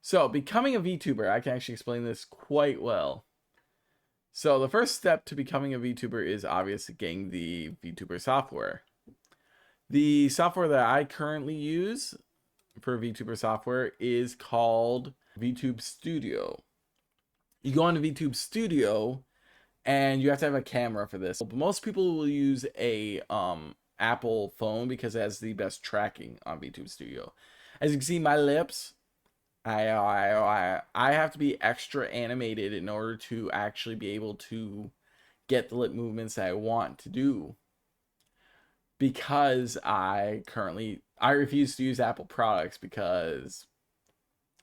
So becoming a VTuber, I can actually explain this quite well. So the first step to becoming a VTuber is obviously getting the VTuber software. The software that I currently use for VTuber software is called VTube Studio. You go on to VTube Studio and you have to have a camera for this. But most people will use a Apple phone because it has the best tracking on VTube Studio. As you can see, my lips, I have to be extra animated in order to actually be able to get the lip movements that I want to do, because I refuse to use Apple products because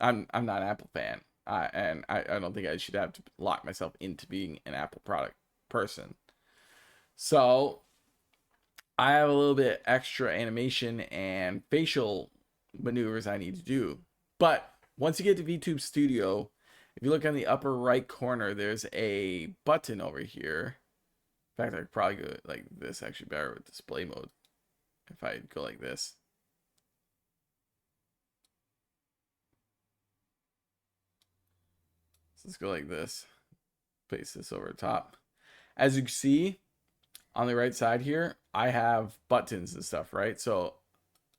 I'm not an Apple fan. I don't think I should have to lock myself into being an Apple product person. So I have a little bit extra animation and facial maneuvers I need to do. But once you get to VTube Studio, if you look on the upper right corner, there's a button over here. In fact, I could probably go like this, actually better with display mode. If I go like this. So let's go like this. Place this over the top. As you can see, on the right side here, I have buttons and stuff, right? So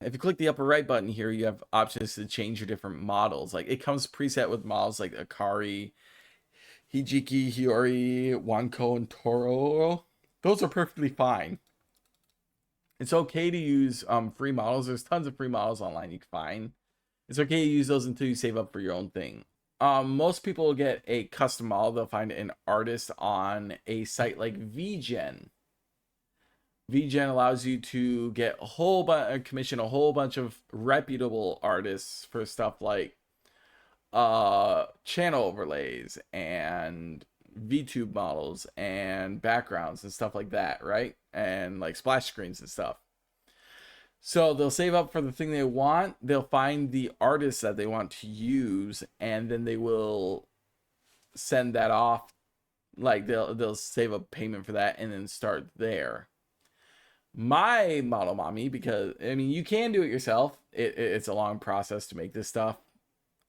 if you click the upper right button here, you have options to change your different models. Like it comes preset with models like Akari, Hijiki, Hiyori, Wanko, and Toro. Those are perfectly fine. It's okay to use free models. There's tons of free models online you can find. It's okay to use those until you save up for your own thing. Most people will get a custom model. They'll find an artist on a site like VGen. VGen allows you to get a whole commission a whole bunch of reputable artists for stuff like channel overlays and VTube models and backgrounds and stuff like that, right? And like splash screens and stuff. So they'll save up for the thing they want. They'll find the artist that they want to use, and then they will send that off. Like they'll save up payment for that and then start there. My model mommy, because I mean you can do it yourself. It's a long process to make this stuff,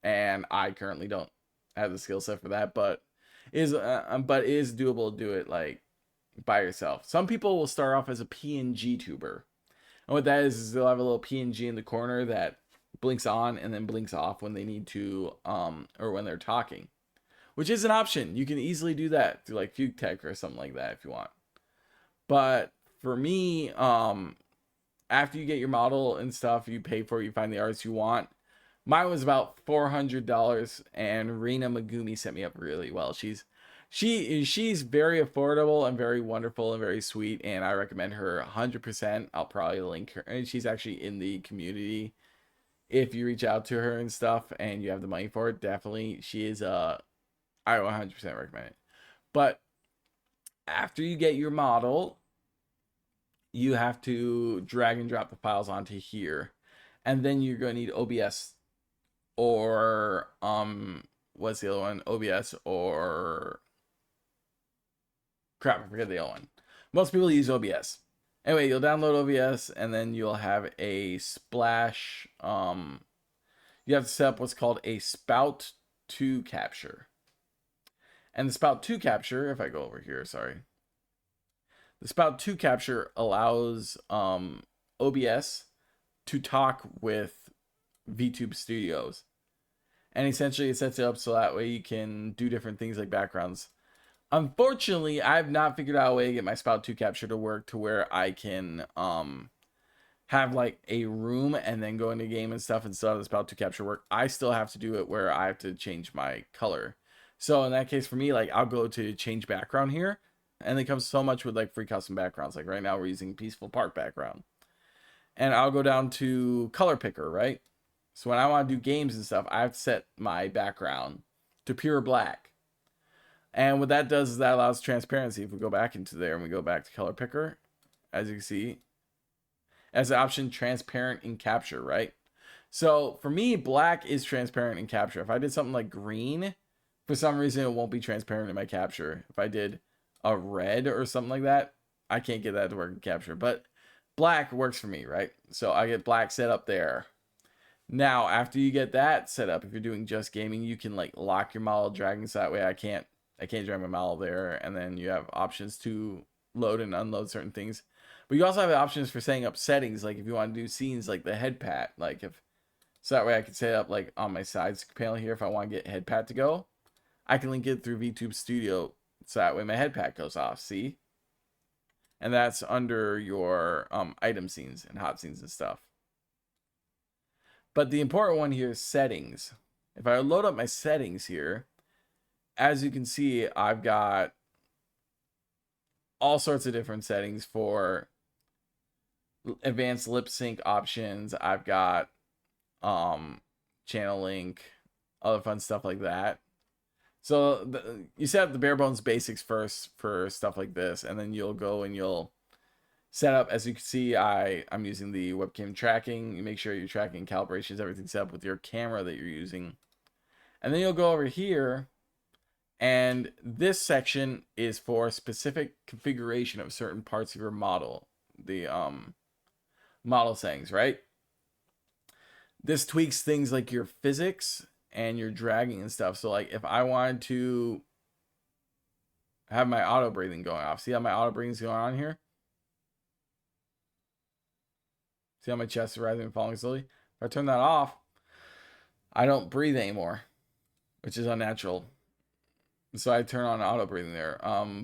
and I currently don't have the skill set for that, but is doable to do it like by yourself. Some people will start off as a PNG tuber. And what that is they'll have a little PNG in the corner that blinks on and then blinks off when they need to, or when they're talking, which is an option. You can easily do that through like Fugue Tech or something like that if you want. But for me, after you get your model and stuff, you pay for it, you find the artist you want. Mine was about $400, and Rina Megumi set me up really well. She's very affordable and very wonderful and very sweet, and I recommend her 100%. I'll probably link her, and she's actually in the community. If you reach out to her and stuff and you have the money for it, definitely she is I 100% recommend it. But after you get your model, you have to drag and drop the files onto here, and then you're going to need OBS or what's the other one? OBS or crap, I forget the other one. Most people use OBS. Anyway, you'll download OBS and then you'll have a splash. You have to set up what's called a spout to capture. And the spout to capture, if I go over here, sorry. The spout to capture allows OBS to talk with VTube Studios. And essentially it sets it up so that way you can do different things like backgrounds. Unfortunately, I've not figured out a way to get my spout 2 capture to work to where I can have like a room and then go into game and stuff and still have the spout 2 capture work. I still have to do it where I have to change my color. So in that case for me, like I'll go to change background here, and it comes so much with like free custom backgrounds. Like right now we're using Peaceful Park background. And I'll go down to color picker, right? So when I want to do games and stuff, I have to set my background to pure black. And what that does is that allows transparency. If we go back into there and we go back to color picker, as you can see, as the option transparent in capture, right? So for me, black is transparent in capture. If I did something like green, for some reason it won't be transparent in my capture. If I did a red or something like that, I can't get that to work in capture. But black works for me, right? So I get black set up there. Now, after you get that set up, if you're doing just gaming, you can like lock your model dragging, so that way I can't drag my model there. And then you have options to load and unload certain things. But you also have options for setting up settings, like if you want to do scenes like the head pat, like if so that way I can set up like on my sides panel here if I want to get head pat to go. I can link it through VTube Studio so that way my head pat goes off. See? And that's under your item scenes and hot scenes and stuff. But the important one here is settings. If I load up my settings here, as you can see, I've got all sorts of different settings for advanced lip sync options. I've got channel link, other fun stuff like that. So you set up the bare bones basics first for stuff like this, and then you'll go and you'll set up. As you can see, I'm using the webcam tracking. You make sure your tracking calibrations, everything's set up with your camera that you're using. And then you'll go over here, and this section is for specific configuration of certain parts of your model. The model settings, right? This tweaks things like your physics and your dragging and stuff. So like if I wanted to have my auto breathing going off, see how my auto breathing is going on here? See how my chest is rising and falling slowly? If I turn that off, I don't breathe anymore, which is unnatural. So I turn on auto breathing there.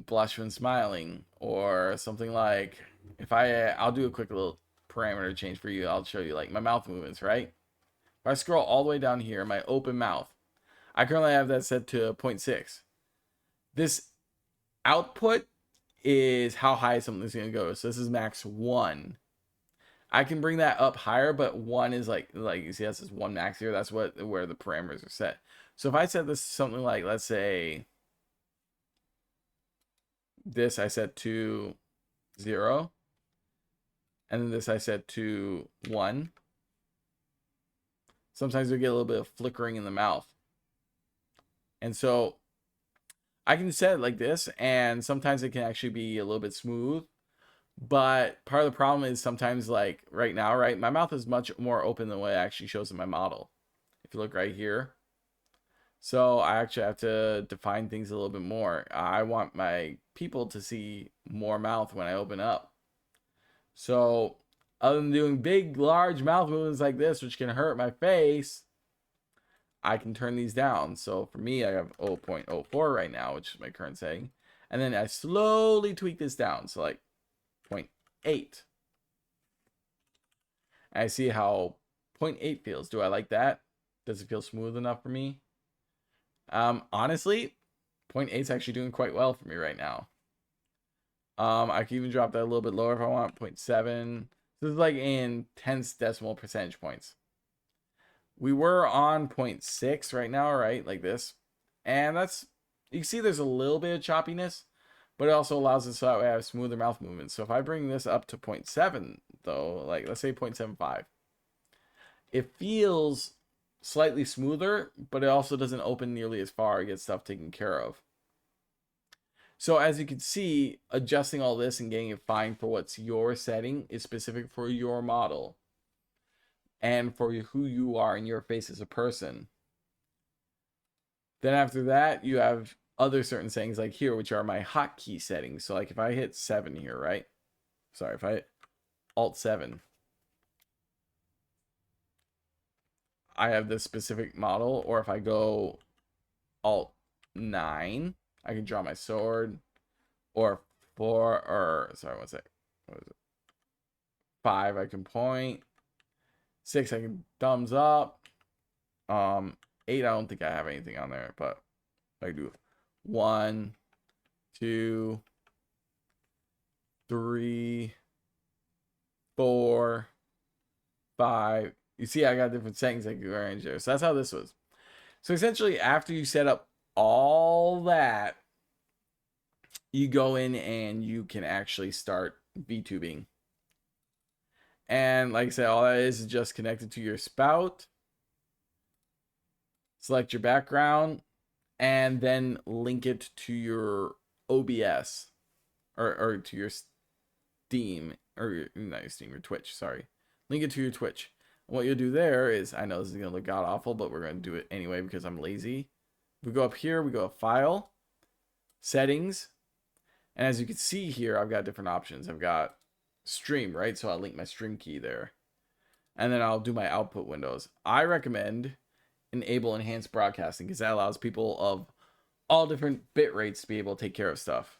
Blush when smiling, or something like, if I'll do a quick little parameter change for you. I'll show you like my mouth movements, right? If I scroll all the way down here, my open mouth, I currently have that set to 0.6. This output is how high something's going to go. So this is max 1. I can bring that up higher, but 1 is like you see, that's just 1 max here. That's where the parameters are set. So if I set this to something like, let's say, this I set to 0, and then this I set to 1. Sometimes you'll get a little bit of flickering in the mouth. And so I can set it like this, and sometimes it can actually be a little bit smooth. But part of the problem is sometimes, like right now, right, my mouth is much more open than what it actually shows in my model. If you look right here. So I actually have to define things a little bit more. I want my people to see more mouth when I open up. So other than doing big, large mouth movements like this, which can hurt my face, I can turn these down. So for me, I have 0.04 right now, which is my current setting. And then I slowly tweak this down. So like 0.8. And I see how 0.8 feels. Do I like that? Does it feel smooth enough for me? Honestly, 0.8 is actually doing quite well for me right now. I can even drop that a little bit lower if I want. 0.7. This is like in tenths decimal percentage points. We were on 0.6 right now, right? Like this. And that's, you can see there's a little bit of choppiness, but it also allows us so that way I have smoother mouth movements. So if I bring this up to 0.7 though, like let's say 0.75, it feels slightly smoother, but it also doesn't open nearly as far to get stuff taken care of. So as you can see, adjusting all this and getting it fine for what's your setting is specific for your model and for who you are in your face as a person. Then after that, you have other certain settings like here, which are my hotkey settings. So like if I hit 7 here, right? Sorry, if I hit Alt 7, I have this specific model. Or if I go Alt 9, I can draw my sword. Or 4, or sorry, one sec. What is it? 5, I can point. 6, I can thumbs up. 8, I don't think I have anything on there, but I do 1, 2, 3, 4, 5. You see, I got different settings I can arrange there. So that's how this was. So essentially, after you set up all that, you go in and you can actually start vtubing. And like I said, all that is just connected to your spout. Select your background and then link it to your OBS or to your Steam, or not your Steam, your Twitch, sorry. Link it to your Twitch. What you'll do there is, I know this is going to look god awful, but we're going to do it anyway because I'm lazy. We go up here, we go to File, Settings, and as you can see here, I've got different options. I've got Stream, right? So I'll link my stream key there. And then I'll do my output windows. I recommend enable enhanced broadcasting because that allows people of all different bit rates to be able to take care of stuff.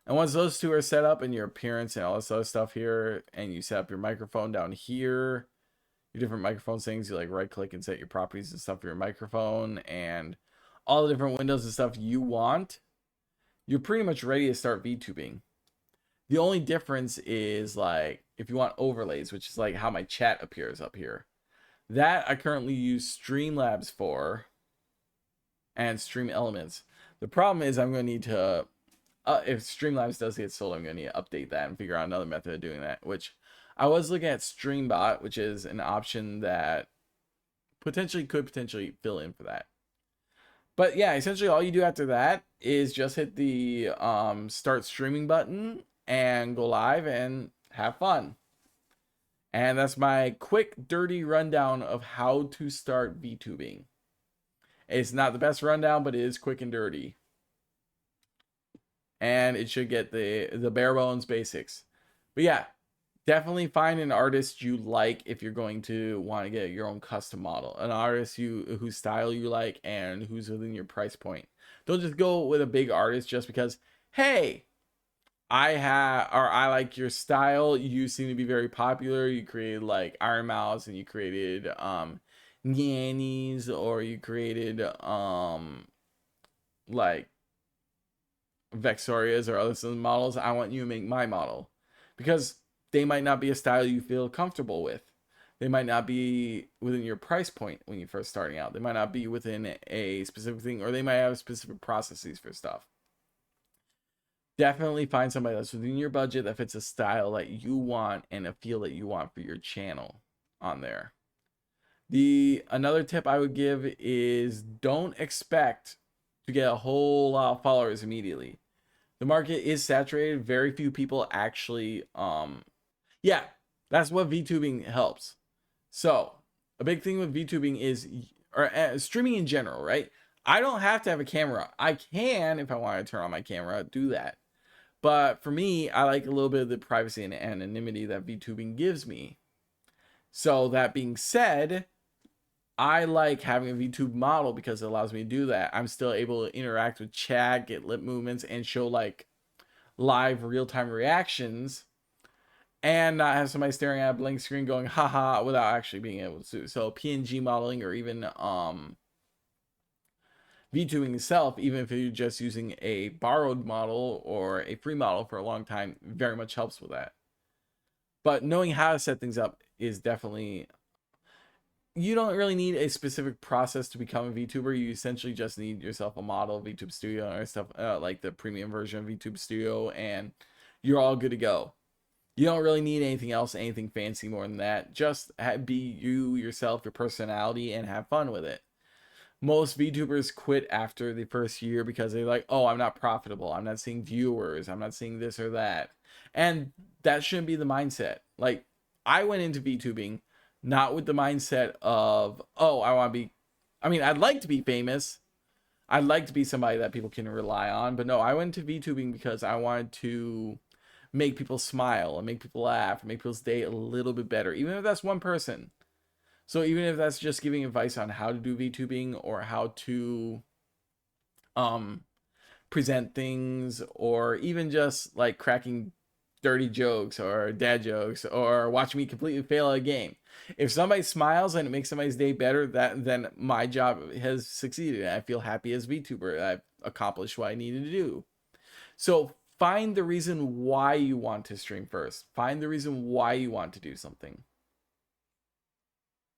And once those two are set up and your appearance and all this other stuff here, and you set up your microphone down here, your different microphone settings, you like right click and set your properties and stuff for your microphone and all the different windows and stuff you want, you're pretty much ready to start VTubing. The only difference is like if you want overlays, which is like how my chat appears up here. That I currently use Streamlabs for and Stream Elements. The problem is I'm going to need to, if Streamlabs does get sold, I'm going to need to update that and figure out another method of doing that, which I was looking at Streambot, which is an option that could potentially fill in for that. But yeah, essentially all you do after that is just hit the start streaming button and go live and have fun. And that's my quick, dirty rundown of how to start VTubing. It's not the best rundown, but it is quick and dirty. And it should get the bare bones basics. But yeah, definitely find an artist you like if you're going to want to get your own custom model. An artist whose style you like and who's within your price point. Don't just go with a big artist just because, hey, I like your style. You seem to be very popular. You created like Iron Mouse and you created Nannies, or you created like Vexorias or other models. I want you to make my model because they might not be a style you feel comfortable with. They might not be within your price point when you're first starting out. They might not be within a specific thing, or they might have specific processes for stuff. Definitely find somebody that's within your budget that fits a style that you want and a feel that you want for your channel on there. Another tip I would give is don't expect to get a whole lot of followers immediately. The market is saturated. Very few people actually, yeah, that's what VTubing helps. So a big thing with VTubing is, or streaming in general, right? I don't have to have a camera. I can, if I want to turn on my camera, do that. But for me, I like a little bit of the privacy and anonymity that VTubing gives me. So that being said, I like having a VTube model because it allows me to do that. I'm still able to interact with chat, get lip movements, and show like live real-time reactions, and not have somebody staring at a blank screen going haha without actually being able to. So PNG modeling, or even VTubing itself, even if you're just using a borrowed model or a free model for a long time, very much helps with that. But knowing how to set things up is definitely, you don't really need a specific process to become a VTuber. You essentially just need yourself a model, VTube Studio, or stuff like the premium version of VTube Studio, and you're all good to go. You don't really need anything else, anything fancy more than that. Just be you, yourself, your personality, and have fun with it. Most VTubers quit after the first year because they're like, oh, I'm not profitable. I'm not seeing viewers. I'm not seeing this or that. And that shouldn't be the mindset. Like, I went into VTubing not with the mindset of, oh, I want to be, I mean, I'd like to be famous. I'd like to be somebody that people can rely on. But no, I went to VTubing because I wanted to make people smile and make people laugh and make people's day a little bit better, even if that's one person. So even if that's just giving advice on how to do VTubing, or how to present things, or even just like cracking dirty jokes or dad jokes, or watching me completely fail at a game. If somebody smiles and it makes somebody's day better, then my job has succeeded. I feel happy as VTuber. I've accomplished what I needed to do. So find the reason why you want to stream first. Find the reason why you want to do something.